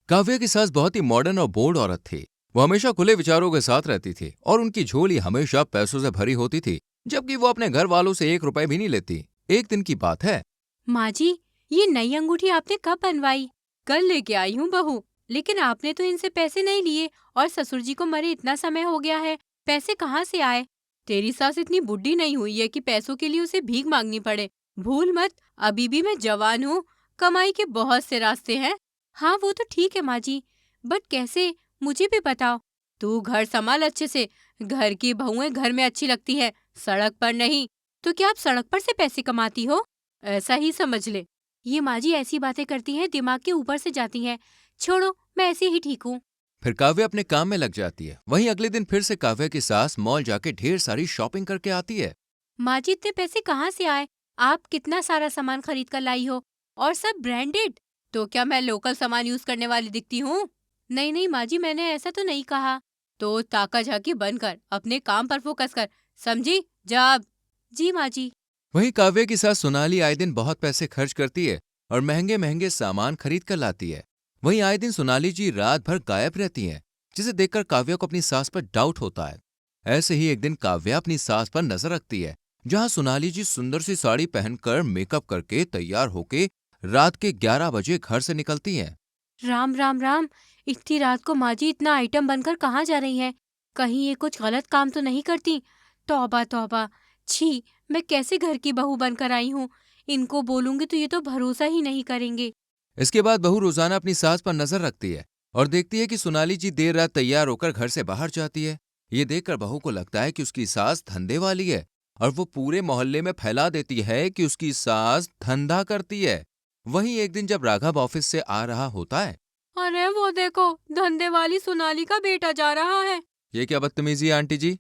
काव्या की सास बहुत ही मॉडर्न और बोल्ड औरत थी। वो हमेशा खुले विचारों के साथ रहती थी और उनकी झोली हमेशा पैसों से भरी होती थी, जबकि वो अपने घर वालों से 1 रुपए भी नहीं लेती। एक दिन की बात है। माँ जी, ये नई अंगूठी आपने कब बनवाई? कल लेके आई हूँ बहू। लेकिन आपने तो इनसे पैसे नहीं लिए और ससुर जी को मरे इतना समय हो गया है। पैसे कहाँ से आए? तेरी सास इतनी बुढ़ी नहीं हुई है कि पैसों के लिए उसे भीख मांगनी पड़े। भूल मत, अभी भी मैं जवान हूँ। कमाई के बहुत से रास्ते हैं। हाँ वो तो ठीक है माँ जी, बट कैसे, मुझे भी बताओ। तू घर संभाल अच्छे से। घर की बहुएं घर में अच्छी लगती है, सड़क पर नहीं। तो क्या आप सड़क पर से पैसे कमाती हो? ऐसा ही समझ ले। ये माँ जी ऐसी बातें करती हैं, दिमाग के ऊपर से जाती हैं। छोड़ो, मैं ऐसे ही ठीक हूँ। फिर काव्या अपने काम में लग जाती है। वहीं अगले दिन फिर से काव्या की सास मॉल जाके ढेर सारी शॉपिंग करके आती है। माँ जी इतने पैसे कहाँ से आए? आप कितना सारा सामान खरीद कर लाई हो, और सब ब्रांडेड। तो क्या मैं लोकल सामान यूज करने वाली दिखती हूँ? नहीं नहीं माँ जी, मैंने ऐसा तो नहीं कहा। तो ताका झाकी बंद कर, अपने काम पर फोकस कर। समझी? जा अब। जी माँ जी। वहीं काव्या की सास सोनाली आए दिन बहुत पैसे खर्च करती है और महंगे महंगे सामान खरीद कर लाती है। वहीं आए दिन सोनाली जी रात भर गायब रहती हैं, जिसे देखकर काव्या को अपनी सास पर डाउट होता है। ऐसे ही एक दिन काव्या अपनी सास पर नजर रखती है, जहां सोनाली जी सुंदर सी साड़ी पहनकर मेकअप करके तैयार होके रात के 11 बजे घर से निकलती हैं। राम राम राम। इतनी रात को माँ जी इतना आइटम बनकर कहाँ जा रही हैं? कहीं ये कुछ गलत काम तो नहीं करती? तौबा तौबा। छी, मैं कैसे घर की बहू बनकर आई हूँ? इनको बोलूंगी तो ये तो भरोसा ही नहीं करेंगे। इसके बाद बहू रोजाना अपनी सास पर नजर रखती है और देखती है कि सोनाली जी देर रात तैयार होकर घर से बाहर जाती है। ये देखकर बहू को लगता है कि उसकी सास धंधे वाली है और वो पूरे मोहल्ले में फैला देती है कि उसकी सास धंधा करती है। वहीं एक दिन जब राघव ऑफिस से आ रहा होता है। अरे वो देखो, धंधे वाली सोनाली का बेटा जा रहा है। ये क्या बदतमीजी है आंटी जी।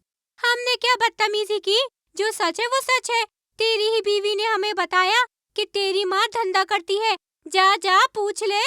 हमने क्या बदतमीजी की? जो सच है वो सच है। तेरी ही बीवी ने हमें बताया कि तेरी माँ धंधा करती है। जा जा पूछ ले।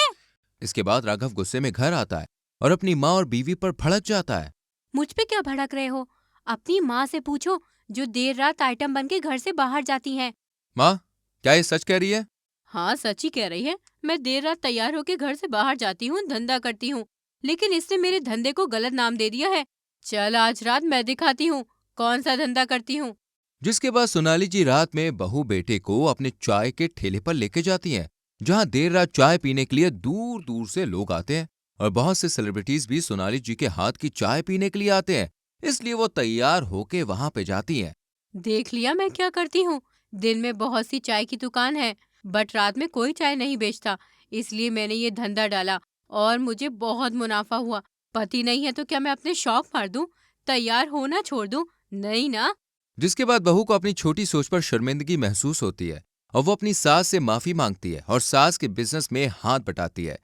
इसके बाद राघव गुस्से में घर आता है और अपनी माँ और बीवी पर भड़क जाता है। मुझ पे क्या भड़क रहे हो? अपनी माँ से पूछो, जो देर रात आइटम बन के घर से बाहर जाती हैं। माँ, क्या ये सच कह रही है? हाँ सच ही कह रही है। मैं देर रात तैयार होके घर से बाहर जाती हूँ, धंधा करती हूँ। लेकिन इसने मेरे धंधे को गलत नाम दे दिया है। चल आज रात मैं दिखाती हूँ कौन सा धंधा करती हूँ। जिसके बाद सोनाली जी रात में बहू बेटे को अपने चाय के ठेले पर लेके जाती हैं, जहां देर रात चाय पीने के लिए दूर दूर से लोग आते हैं और बहुत से सेलिब्रिटीज भी सोनाली जी के हाथ की चाय पीने के लिए आते हैं। इसलिए वो तैयार होके वहां पे जाती हैं। देख लिया मैं क्या करती हूँ। दिन में बहुत सी चाय की दुकान है, बट रात में कोई चाय नहीं बेचता। इसलिए मैंने ये धंधा डाला और मुझे बहुत मुनाफा हुआ। पति नहीं है तो क्या मैं अपने शौक मार दूं? तैयार होना छोड़ दूं? नहीं ना। जिसके बाद बहू को अपनी छोटी सोच पर शर्मिंदगी महसूस होती है और वो अपनी सास से माफी मांगती है और सास के बिजनेस में हाथ बटाती है।